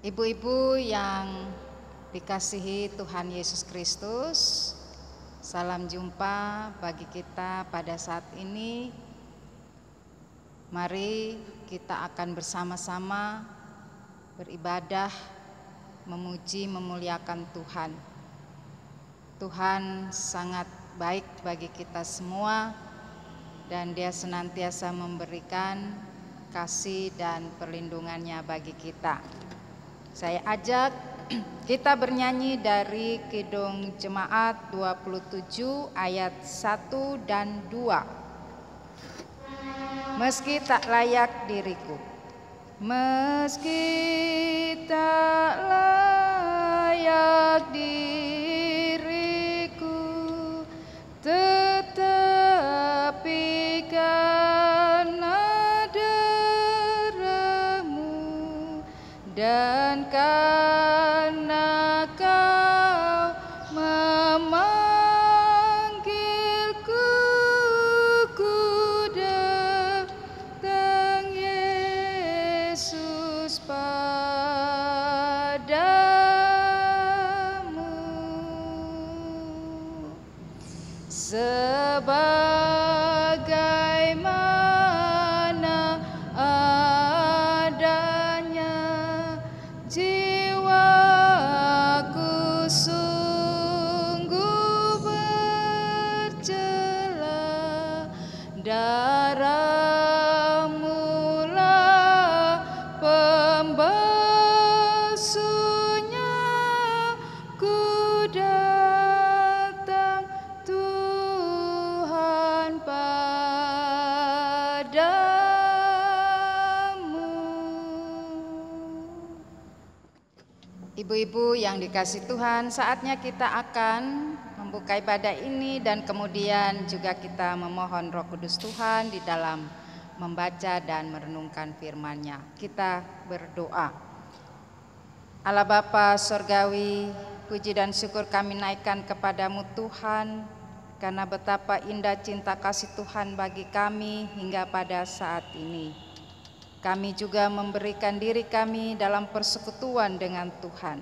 Ibu-ibu yang dikasihi Tuhan Yesus Kristus, salam jumpa bagi kita pada saat ini. Mari kita akan bersama-sama beribadah, memuji, memuliakan Tuhan. Tuhan sangat baik bagi kita semua dan Dia senantiasa memberikan kasih dan perlindungannya bagi kita. Saya ajak kita bernyanyi dari Kidung Jemaat 27 ayat 1 dan 2. Meski tak layak diriku, meski tak layak diriku, tetapi karena darah-Mu dan karena Kau memanggilku, ku datang Yesus padamu. Sebagaimana adanya jiwaku sungguh bercela, darah-Mu lah pembasuhnya, ku datang Tuhan padamu. Ibu-ibu yang dikasihi Tuhan, saatnya kita akan membuka ibadah ini dan kemudian juga kita memohon Roh Kudus Tuhan di dalam membaca dan merenungkan firman-Nya. Kita berdoa. Allah Bapa Sorgawi, puji dan syukur kami naikkan kepadamu Tuhan, karena betapa indah cinta kasih Tuhan bagi kami hingga pada saat ini. Kami juga memberikan diri kami dalam persekutuan dengan Tuhan.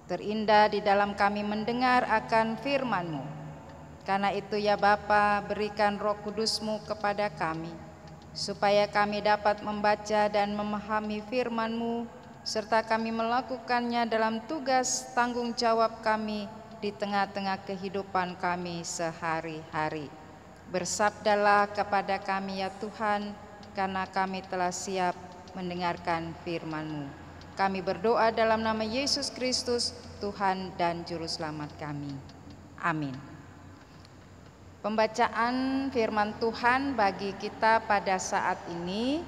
Terindah di dalam kami mendengar akan firman-Mu. Karena itu ya Bapa, berikan Roh Kudus-Mu kepada kami, supaya kami dapat membaca dan memahami firman-Mu, serta kami melakukannya dalam tugas tanggung jawab kami di tengah-tengah kehidupan kami sehari-hari. Bersabdalah kepada kami ya Tuhan, karena kami telah siap mendengarkan firman-Mu. Kami berdoa dalam nama Yesus Kristus, Tuhan dan Juru Selamat kami. Amin. Pembacaan firman Tuhan bagi kita pada saat ini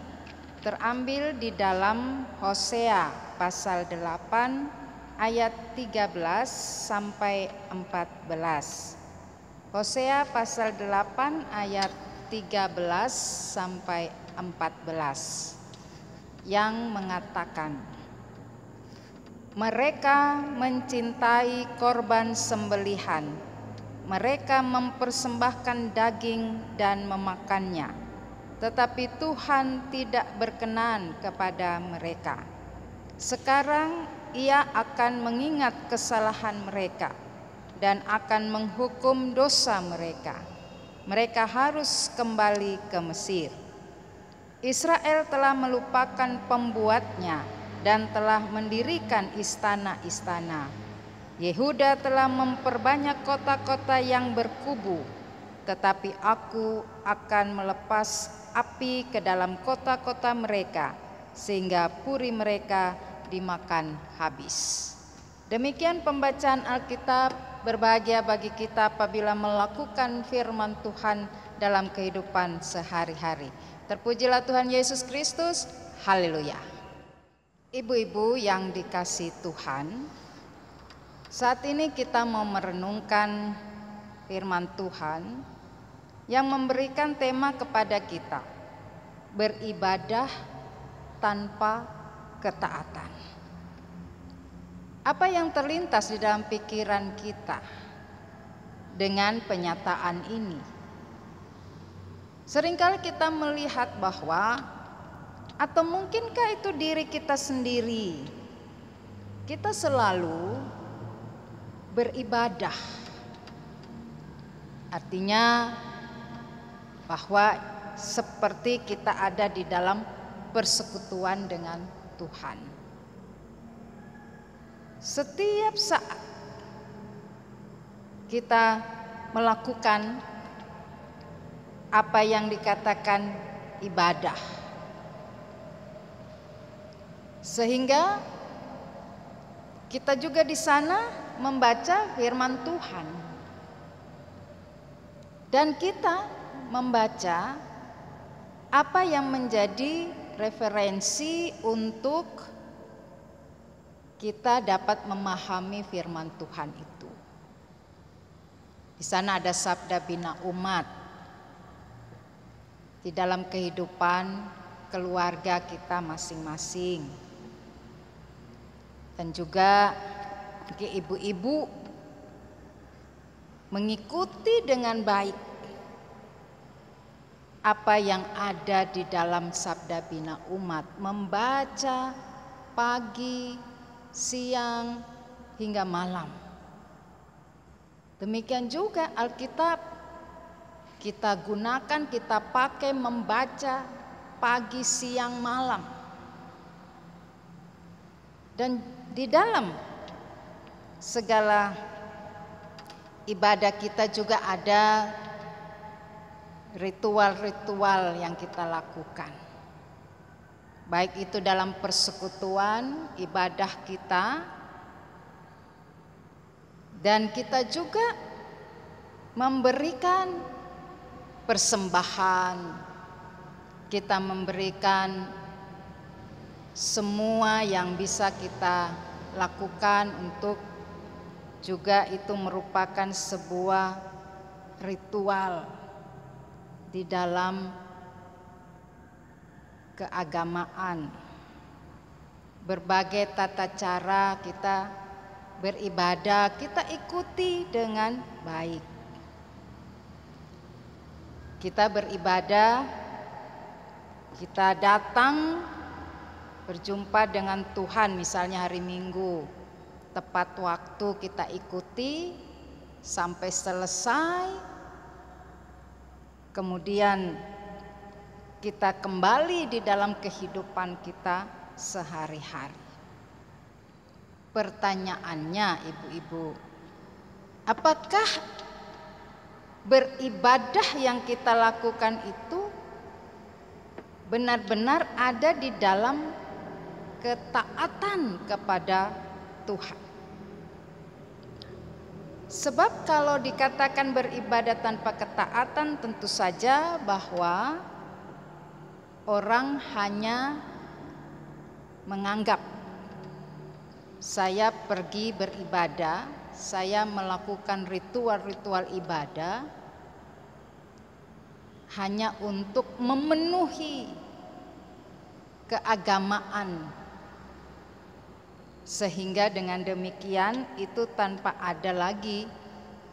terambil di dalam Hosea pasal 8 ayat 13 sampai 14. Hosea pasal 8 ayat 13 sampai 14 yang mengatakan, mereka mencintai korban sembelihan, mereka mempersembahkan daging dan memakannya, tetapi Tuhan tidak berkenan kepada mereka. Sekarang Ia akan mengingat kesalahan mereka dan akan menghukum dosa mereka. Mereka harus kembali ke Mesir. Israel telah melupakan pembuatnya dan telah mendirikan istana-istana. Yehuda telah memperbanyak kota-kota yang berkubu, tetapi Aku akan melepas api ke dalam kota-kota mereka, sehingga puri mereka dimakan habis. Demikian pembacaan Alkitab. Berbahagia bagi kita apabila melakukan firman Tuhan dalam kehidupan sehari-hari. Terpujilah Tuhan Yesus Kristus. Haleluya. Ibu-ibu yang dikasihi Tuhan, saat ini kita mau merenungkan firman Tuhan yang memberikan tema kepada kita, beribadah tanpa ketaatan. Apa yang terlintas di dalam pikiran kita dengan penyataan ini? Seringkali kita melihat bahwa, atau mungkinkah itu diri kita sendiri kita selalu beribadah. Artinya bahwa seperti kita ada di dalam persekutuan dengan Tuhan. Setiap saat kita melakukan apa yang dikatakan ibadah, sehingga kita juga di sana membaca firman Tuhan, dan kita membaca apa yang menjadi referensi untuk kita dapat memahami firman Tuhan itu. Di sana ada sabda bina umat di dalam kehidupan keluarga kita masing-masing. Dan juga ibu-ibu mengikuti dengan baik apa yang ada di dalam sabda bina umat, membaca pagi, siang, hingga malam. Demikian juga Alkitab kita gunakan, kita pakai membaca pagi, siang, malam. Dan di dalam segala ibadah kita juga ada ritual-ritual yang kita lakukan. Baik itu dalam persekutuan ibadah kita, dan kita juga memberikan persembahan, kita memberikan semua yang bisa kita lakukan untuk juga itu merupakan sebuah ritual di dalam keagamaan. Berbagai tata cara kita beribadah kita ikuti dengan baik. Kita beribadah, kita datang berjumpa dengan Tuhan misalnya hari Minggu, tepat waktu kita ikuti sampai selesai, kemudian kita kembali di dalam kehidupan kita sehari-hari. Pertanyaannya ibu-ibu, apakah beribadah yang kita lakukan itu benar-benar ada di dalam ketaatan kepada Tuhan? Sebab kalau dikatakan beribadah tanpa ketaatan, tentu saja bahwa orang hanya menganggap saya pergi beribadah, saya melakukan ritual-ritual ibadah hanya untuk memenuhi keagamaan, sehingga dengan demikian itu tanpa ada lagi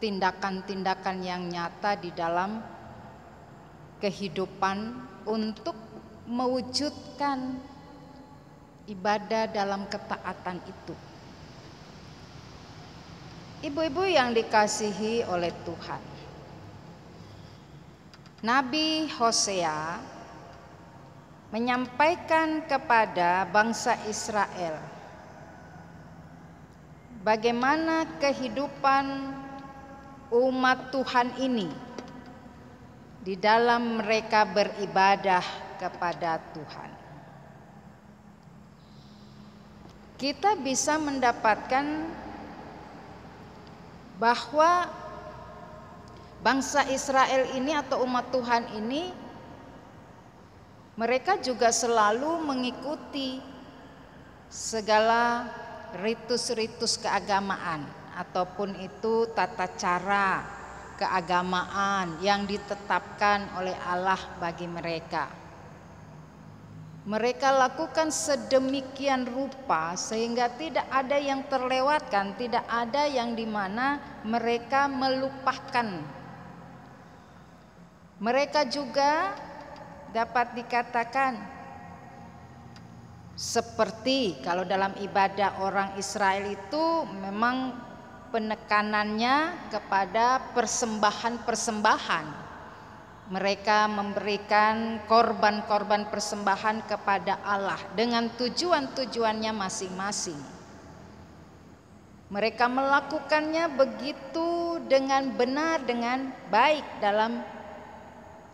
tindakan-tindakan yang nyata di dalam kehidupan untuk mewujudkan ibadah dalam ketaatan itu. Ibu-ibu yang dikasihi oleh Tuhan, Nabi Hosea menyampaikan kepada bangsa Israel bagaimana kehidupan umat Tuhan ini di dalam mereka beribadah kepada Tuhan. Kita bisa mendapatkan bahwa bangsa Israel ini atau umat Tuhan ini, mereka juga selalu mengikuti segala ritus-ritus keagamaan ataupun itu tata cara keagamaan yang ditetapkan oleh Allah bagi mereka. Mereka lakukan sedemikian rupa sehingga tidak ada yang terlewatkan, tidak ada yang dimana mereka melupakan. Mereka juga dapat dikatakan Seperti kalau dalam ibadah orang Israel itu memang penekanannya kepada persembahan-persembahan. Mereka memberikan korban-korban persembahan kepada Allah dengan tujuan-tujuannya masing-masing. Mereka melakukannya begitu dengan benar, dengan baik dalam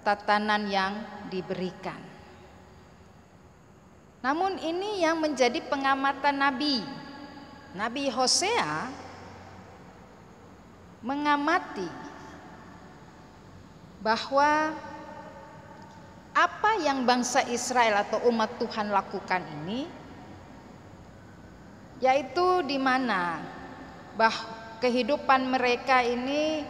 tatanan yang diberikan. Namun ini yang menjadi pengamatan Nabi Hosea mengamati bahwa apa yang bangsa Israel atau umat Tuhan lakukan ini, yaitu di mana kehidupan mereka ini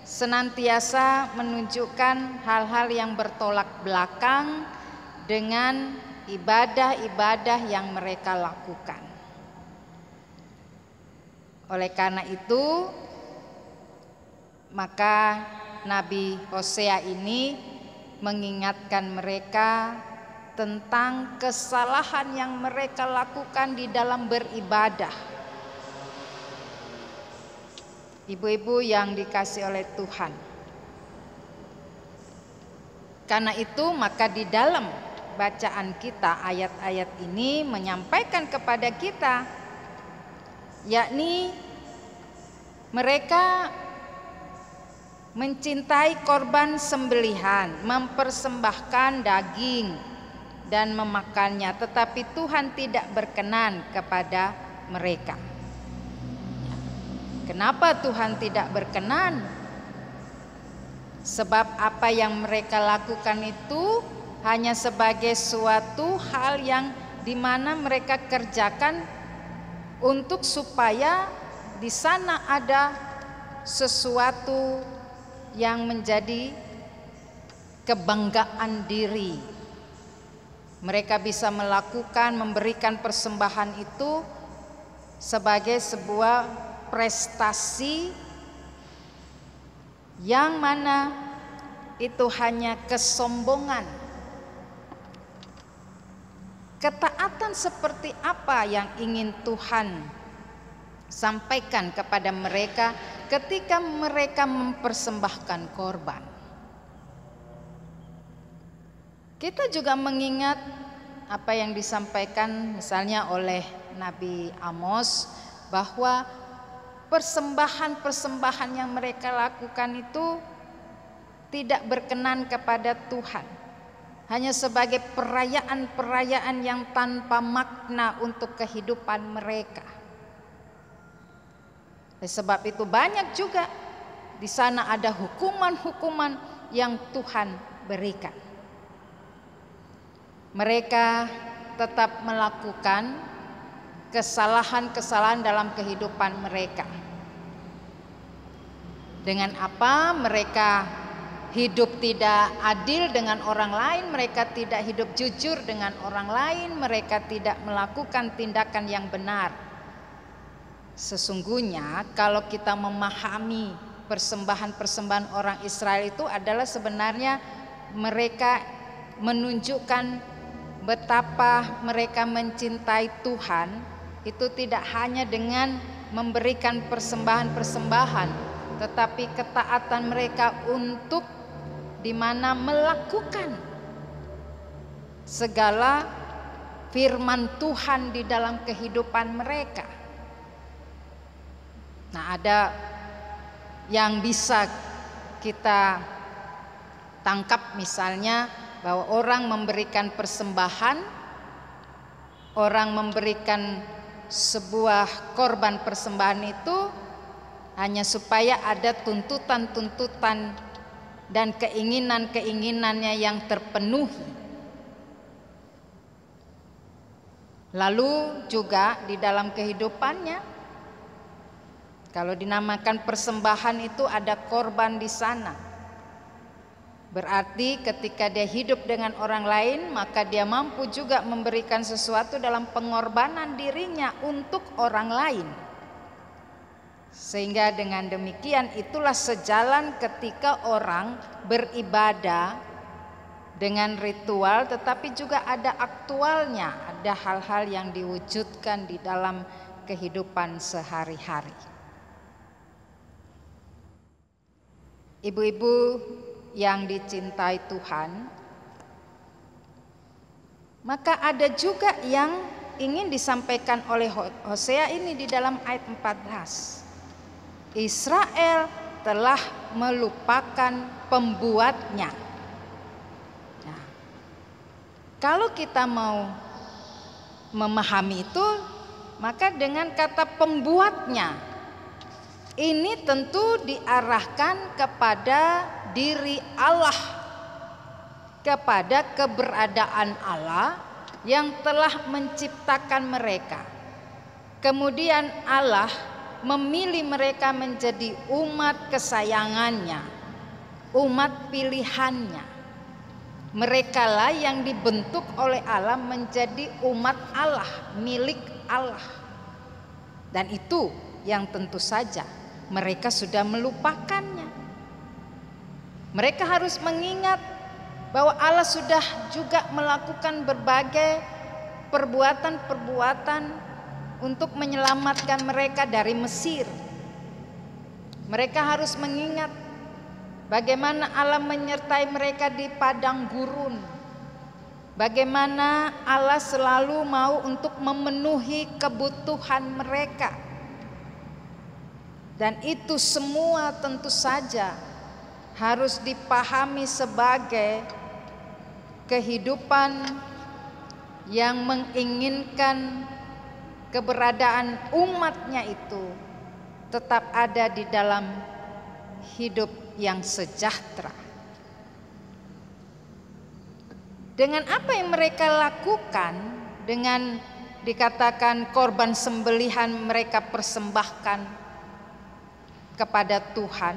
senantiasa menunjukkan hal-hal yang bertolak belakang dengan ibadah-ibadah yang mereka lakukan. Oleh karena itu, maka Nabi Hosea ini mengingatkan mereka tentang kesalahan yang mereka lakukan di dalam beribadah. Ibu-ibu yang dikasihi oleh Tuhan, karena itu maka di dalam bacaan kita ayat-ayat ini menyampaikan kepada kita, yakni mereka mencintai korban sembelihan, mempersembahkan daging dan memakannya, tetapi Tuhan tidak berkenan kepada mereka. Kenapa Tuhan tidak berkenan? Sebab apa yang mereka lakukan itu hanya sebagai suatu hal yang dimana mereka kerjakan untuk supaya di sana ada sesuatu yang menjadi kebanggaan diri. Mereka bisa melakukan, memberikan persembahan itu sebagai sebuah prestasi yang mana itu hanya kesombongan. Ketaatan seperti apa yang ingin Tuhan sampaikan kepada mereka ketika mereka mempersembahkan korban? Kita juga mengingat apa yang disampaikan misalnya oleh Nabi Amos, bahwa persembahan-persembahan yang mereka lakukan itu tidak berkenan kepada Tuhan. Hanya sebagai perayaan-perayaan yang tanpa makna untuk kehidupan mereka. Sebab itu banyak juga di sana ada hukuman-hukuman yang Tuhan berikan. Mereka tetap melakukan kesalahan-kesalahan dalam kehidupan mereka. Dengan apa? Mereka hidup tidak adil dengan orang lain, mereka tidak hidup jujur dengan orang lain, mereka tidak melakukan tindakan yang benar. Sesungguhnya kalau kita memahami persembahan-persembahan orang Israel itu adalah sebenarnya mereka menunjukkan betapa mereka mencintai Tuhan, itu tidak hanya dengan memberikan persembahan-persembahan, tetapi ketaatan mereka untuk di mana melakukan segala firman Tuhan di dalam kehidupan mereka. Nah, ada yang bisa kita tangkap misalnya bahwa orang memberikan persembahan, orang memberikan sebuah korban persembahan itu hanya supaya ada tuntutan-tuntutan dan keinginan-keinginannya yang terpenuhi. Lalu juga di dalam kehidupannya, kalau dinamakan persembahan itu ada korban di sana. Berarti ketika dia hidup dengan orang lain, maka dia mampu juga memberikan sesuatu dalam pengorbanan dirinya untuk orang lain. Sehingga dengan demikian itulah sejalan ketika orang beribadah dengan ritual, tetapi juga ada aktualnya, ada hal-hal yang diwujudkan di dalam kehidupan sehari-hari. Ibu-ibu yang dicintai Tuhan, maka ada juga yang ingin disampaikan oleh Hosea ini di dalam ayat 14. Israel telah melupakan pembuatnya. Nah, kalau kita mau memahami itu, maka dengan kata pembuatnya, ini tentu diarahkan kepada diri Allah, kepada keberadaan Allah yang telah menciptakan mereka. Kemudian Allah memilih mereka menjadi umat kesayangannya, umat pilihannya. Mereka lah yang dibentuk oleh Allah menjadi umat Allah, milik Allah. Dan itu yang tentu saja mereka sudah melupakannya. Mereka harus mengingat bahwa Allah sudah juga melakukan berbagai perbuatan-perbuatan untuk menyelamatkan mereka dari Mesir. Mereka harus mengingat bagaimana Allah menyertai mereka di padang gurun. Bagaimana Allah selalu mau untuk memenuhi kebutuhan mereka. Dan itu semua tentu saja harus dipahami sebagai kehidupan yang menginginkan keberadaan umatnya itu tetap ada di dalam hidup yang sejahtera. Dengan apa yang mereka lakukan, dengan dikatakan korban sembelihan mereka persembahkan kepada Tuhan.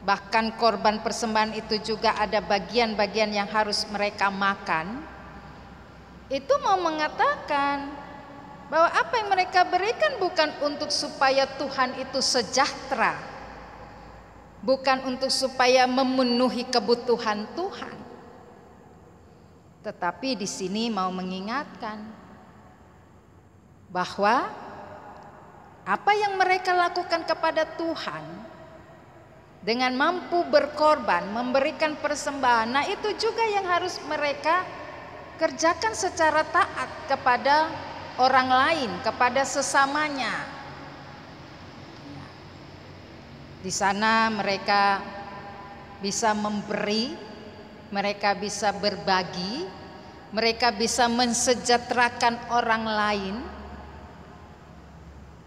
Bahkan korban persembahan itu juga ada bagian-bagian yang harus mereka makan. Itu mau mengatakan bahwa apa yang mereka berikan bukan untuk supaya Tuhan itu sejahtera, bukan untuk supaya memenuhi kebutuhan Tuhan. Tetapi di sini mau mengingatkan bahwa apa yang mereka lakukan kepada Tuhan dengan mampu berkorban, memberikan persembahan, nah itu juga yang harus mereka kerjakan secara taat kepada orang lain, kepada sesamanya. Di sana mereka bisa memberi, mereka bisa berbagi, mereka bisa mensejahterakan orang lain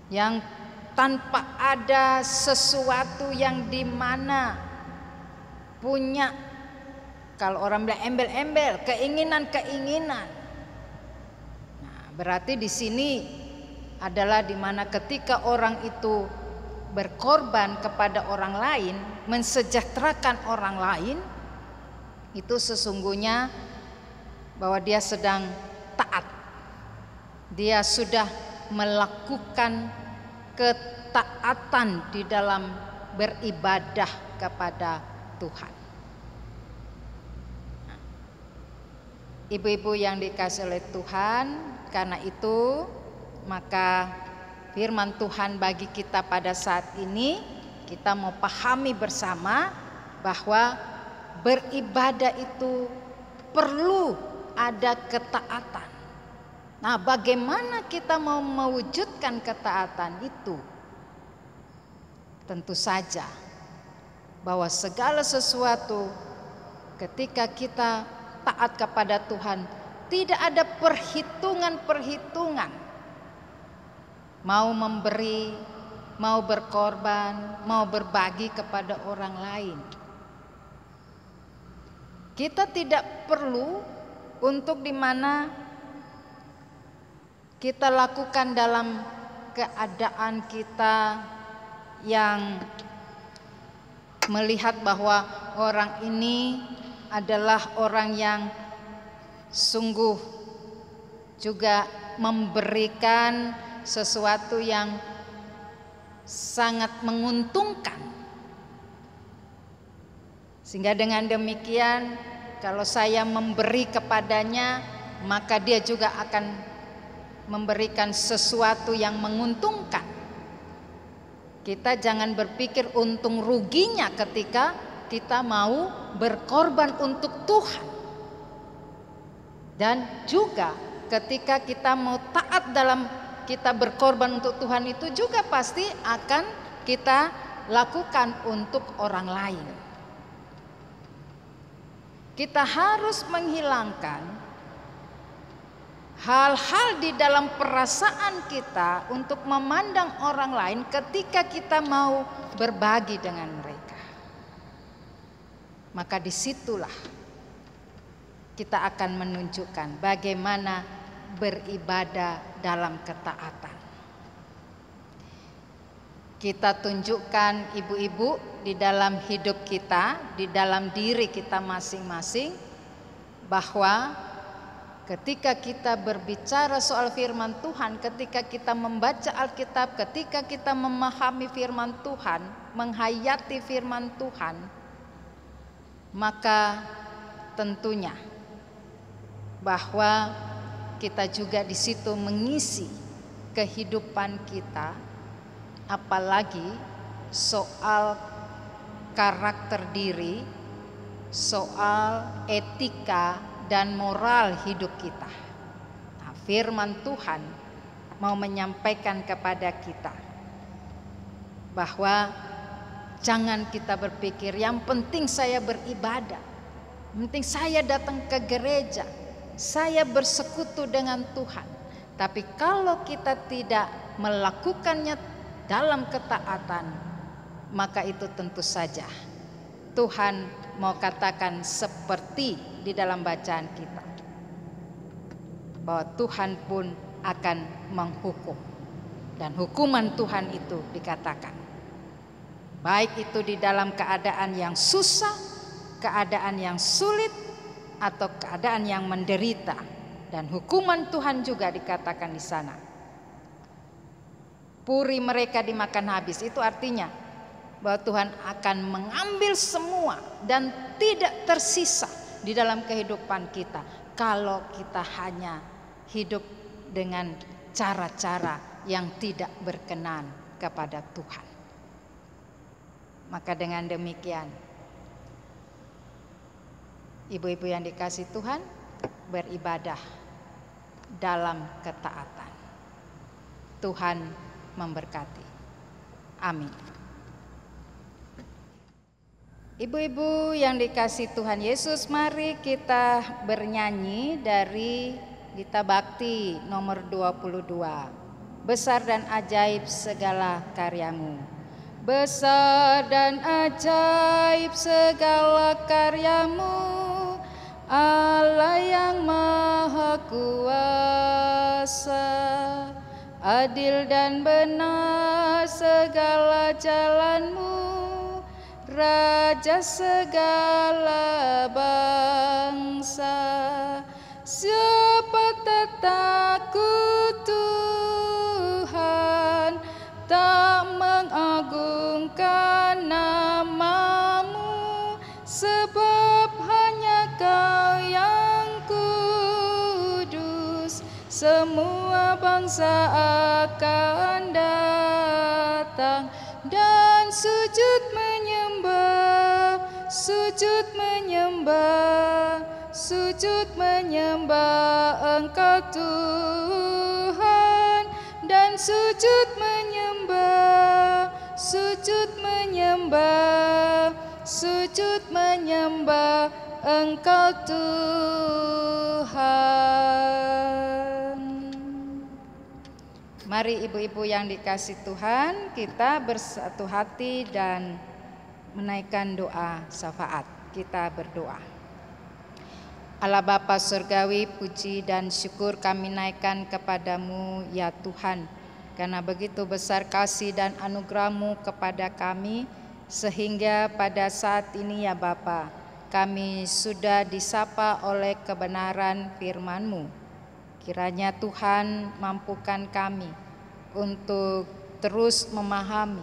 yang tanpa ada sesuatu yang dimana punya, kalau orang bilang embel-embel, keinginan-keinginan. Nah, berarti di sini adalah dimana ketika orang itu berkorban kepada orang lain, mensejahterakan orang lain, itu sesungguhnya bahwa dia sedang taat. Dia sudah melakukan ketaatan di dalam beribadah kepada Tuhan. Ibu-ibu yang dikasihi oleh Tuhan, karena itu maka firman Tuhan bagi kita pada saat ini, kita mau pahami bersama bahwa beribadah itu perlu ada ketaatan. Nah, bagaimana kita mau mewujudkan ketaatan itu? Tentu saja bahwa segala sesuatu ketika kita taat kepada Tuhan, tidak ada perhitungan-perhitungan. Mau memberi, mau berkorban, mau berbagi kepada orang lain. Kita tidak perlu untuk dimana kita lakukan dalam keadaan kita yang melihat bahwa orang ini adalah orang yang sungguh juga memberikan sesuatu yang sangat menguntungkan. Sehingga dengan demikian kalau saya memberi kepadanya, maka dia juga akan memberikan sesuatu yang menguntungkan. Kita jangan berpikir untung ruginya ketika kita mau berkorban untuk Tuhan. Dan juga ketika kita mau taat dalam kita berkorban untuk Tuhan, itu juga pasti akan kita lakukan untuk orang lain. Kita harus menghilangkan hal-hal di dalam perasaan kita untuk memandang orang lain ketika kita mau berbagi dengan mereka. Maka disitulah kita akan menunjukkan bagaimana beribadah dalam ketaatan. Kita tunjukkan ibu-ibu di dalam hidup kita, di dalam diri kita masing-masing, bahwa ketika kita berbicara soal firman Tuhan, ketika kita membaca Alkitab, ketika kita memahami firman Tuhan, menghayati firman Tuhan, maka tentunya bahwa kita juga di situ mengisi kehidupan kita, apalagi soal karakter diri, soal etika dan moral hidup kita. Nah, firman Tuhan mau menyampaikan kepada kita bahwa jangan kita berpikir yang penting saya beribadah, penting saya datang ke gereja, saya bersekutu dengan Tuhan. Tapi kalau kita tidak melakukannya dalam ketaatan, maka itu tentu saja Tuhan mau katakan seperti di dalam bacaan kita, bahwa Tuhan pun akan menghukum. Dan hukuman Tuhan itu dikatakan, baik itu di dalam keadaan yang susah, keadaan yang sulit, atau keadaan yang menderita. Dan hukuman Tuhan juga dikatakan di sana, puri mereka dimakan habis. Itu artinya bahwa Tuhan akan mengambil semua dan tidak tersisa di dalam kehidupan kita kalau kita hanya hidup dengan cara-cara yang tidak berkenan kepada Tuhan. Maka dengan demikian, ibu-ibu yang dikasihi Tuhan, beribadah dalam ketaatan. Tuhan memberkati. Amin. Ibu-ibu yang dikasihi Tuhan Yesus, mari kita bernyanyi dari Gita Bakti nomor 22. Besar dan ajaib segala karyamu. Besar dan ajaib segala karyamu, Allah yang maha kuasa. Adil dan benar segala jalanmu, Raja segala bangsa. Siapa tak takut Tuhan, tak mengagungkan namamu, sebab hanya Kau yang kudus. Semua bangsa akan datang dan sujud menyembah, sujud menyembah, sujud menyembah Engkau Tuhan, dan sujud menyembah, sujud menyembah, sujud menyembah Engkau Tuhan. Mari ibu-ibu yang dikasihi Tuhan, kita bersatu hati dan menaikkan doa syafaat. Kita berdoa. Allah Bapa Surgawi, puji dan syukur kami naikkan kepadamu ya Tuhan, karena begitu besar kasih dan anugerah-Mu kepada kami, sehingga pada saat ini ya Bapa, kami sudah disapa oleh kebenaran firman-Mu. Kiranya Tuhan mampukan kami untuk terus memahami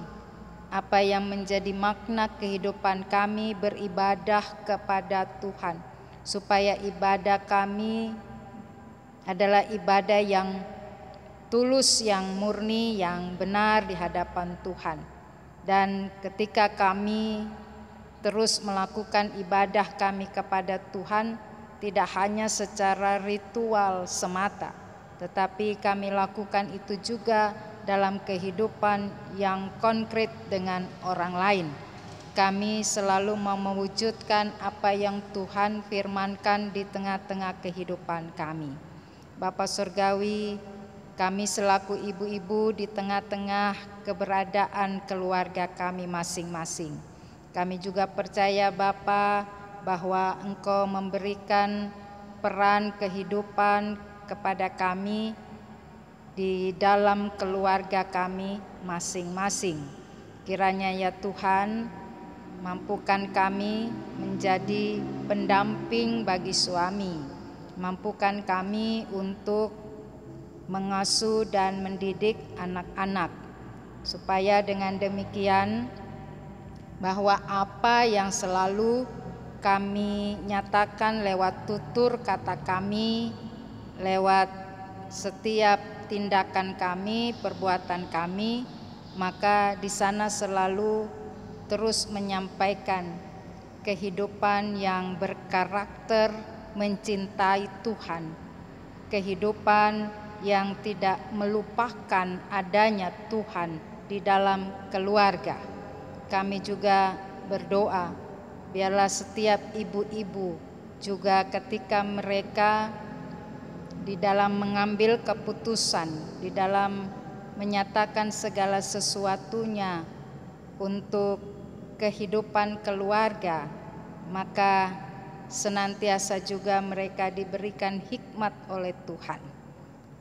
apa yang menjadi makna kehidupan kami beribadah kepada Tuhan supaya ibadah kami adalah ibadah yang tulus, yang murni, yang benar di hadapan Tuhan. Dan ketika kami terus melakukan ibadah kami kepada Tuhan, tidak hanya secara ritual semata, tetapi kami lakukan itu juga dalam kehidupan yang konkret dengan orang lain. Kami selalu mau mewujudkan apa yang Tuhan firmankan di tengah-tengah kehidupan kami. Bapa Surgawi, kami selaku ibu-ibu di tengah-tengah keberadaan keluarga kami masing-masing. Kami juga percaya Bapa bahwa Engkau memberikan peran kehidupan kepada kami di dalam keluarga kami masing-masing. Kiranya ya Tuhan, mampukan kami menjadi pendamping bagi suami, mampukan kami untuk mengasuh dan mendidik anak-anak, supaya dengan demikian bahwa apa yang selalu kami nyatakan lewat tutur kata kami, lewat setiap tindakan kami, perbuatan kami, maka di sana selalu terus menyampaikan kehidupan yang berkarakter mencintai Tuhan, kehidupan yang tidak melupakan adanya Tuhan di dalam keluarga. Kami juga berdoa, biarlah setiap ibu-ibu juga ketika mereka di dalam mengambil keputusan, di dalam menyatakan segala sesuatunya untuk kehidupan keluarga, maka senantiasa juga mereka diberikan hikmat oleh Tuhan,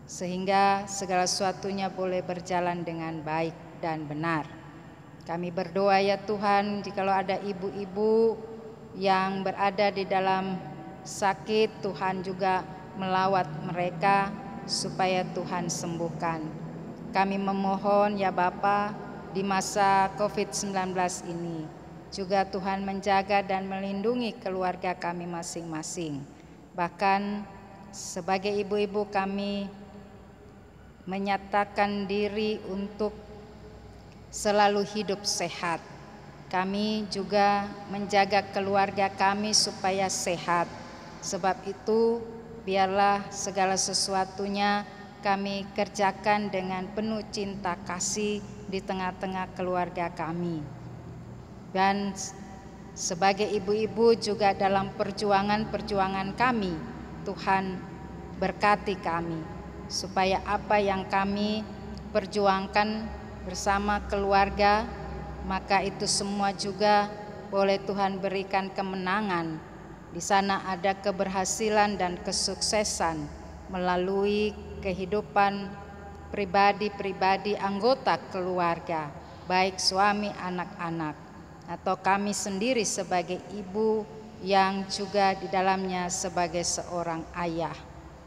sehingga segala sesuatunya boleh berjalan dengan baik dan benar. Kami berdoa ya Tuhan, jikalau ada ibu-ibu yang berada di dalam sakit, Tuhan juga melawat mereka supaya Tuhan sembuhkan. Kami memohon ya Bapa, di masa COVID-19 ini juga Tuhan menjaga dan melindungi keluarga kami masing-masing. Bahkan sebagai ibu-ibu kami menyatakan diri untuk selalu hidup sehat. Kami juga menjaga keluarga kami supaya sehat. Sebab itu biarlah segala sesuatunya kami kerjakan dengan penuh cinta kasih di tengah-tengah keluarga kami. Dan sebagai ibu-ibu juga dalam perjuangan-perjuangan kami, Tuhan berkati kami, supaya apa yang kami perjuangkan bersama keluarga, maka itu semua juga boleh Tuhan berikan kemenangan. Di sana ada keberhasilan dan kesuksesan melalui kehidupan pribadi-pribadi anggota keluarga, baik suami, anak-anak, atau kami sendiri sebagai ibu yang juga di dalamnya sebagai seorang ayah.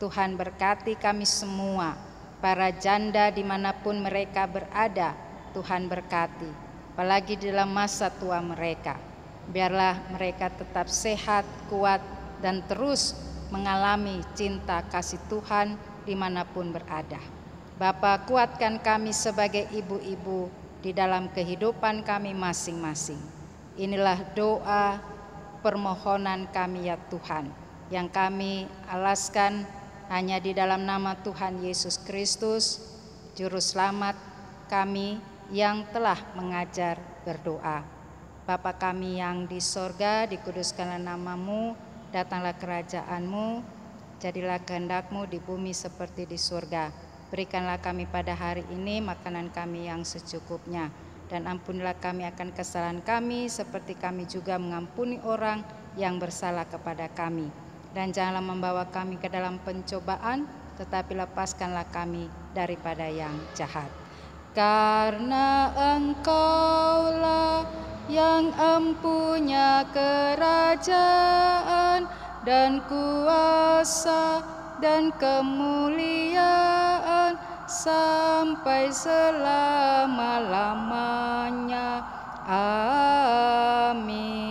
Tuhan berkati kami semua, para janda dimanapun mereka berada, Tuhan berkati, apalagi dalam masa tua mereka. Biarlah mereka tetap sehat, kuat, dan terus mengalami cinta kasih Tuhan dimanapun berada. Bapa, kuatkan kami sebagai ibu-ibu di dalam kehidupan kami masing-masing. Inilah doa permohonan kami ya Tuhan, yang kami alaskan hanya di dalam nama Tuhan Yesus Kristus, Juru Selamat kami yang telah mengajar berdoa. Bapa kami yang di sorga, dikuduskanlah namamu, datanglah kerajaan-Mu, jadilah kehendak-Mu di bumi seperti di surga. Berikanlah kami pada hari ini makanan kami yang secukupnya, dan ampunilah kami akan kesalahan kami, seperti kami juga mengampuni orang yang bersalah kepada kami. Dan janganlah membawa kami ke dalam pencobaan, tetapi lepaskanlah kami daripada yang jahat. Karena Engkaulah yang empunya kerajaan dan kuasa dan kemuliaan sampai selama-lamanya. Amin.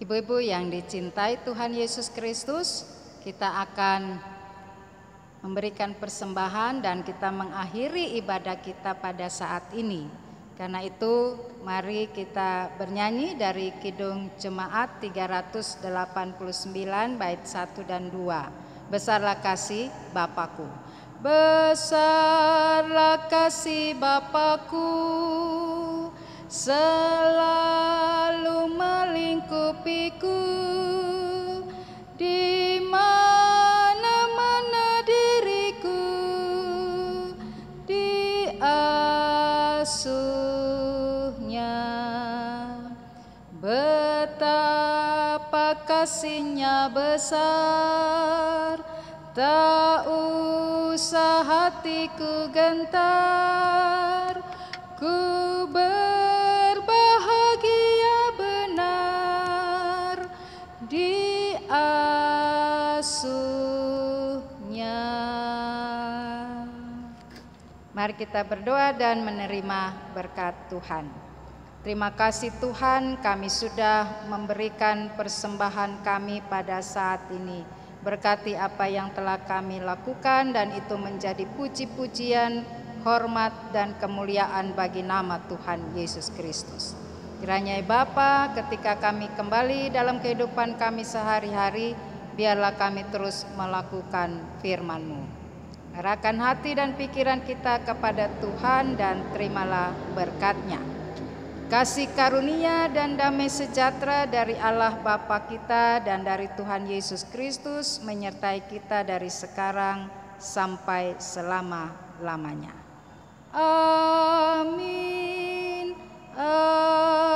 Ibu-ibu yang dicintai Tuhan Yesus Kristus, kita akan memberikan persembahan dan kita mengakhiri ibadah kita pada saat ini. Karena itu mari kita bernyanyi dari Kidung Jemaat 389 bait 1 dan 2. Besarlah kasih Bapakku. Besarlah kasih Bapakku, selalu melingkupiku, di mana-mana diriku diasuhnya. Betapa kasihnya besar, tak usah hatiku gentar, ku berbahagia benar diasuhnya. Mari kita berdoa dan menerima berkat Tuhan. Terima kasih Tuhan, kami sudah memberikan persembahan kami pada saat ini. Berkati apa yang telah kami lakukan dan itu menjadi puji-pujian, hormat dan kemuliaan bagi nama Tuhan Yesus Kristus. Kiranya Bapa, ketika kami kembali dalam kehidupan kami sehari-hari, biarlah kami terus melakukan firman-Mu. Arahkan hati dan pikiran kita kepada Tuhan dan terimalah berkat-Nya. Kasih karunia dan damai sejahtera dari Allah Bapa kita dan dari Tuhan Yesus Kristus menyertai kita dari sekarang sampai selama-lamanya. Amin. Amin.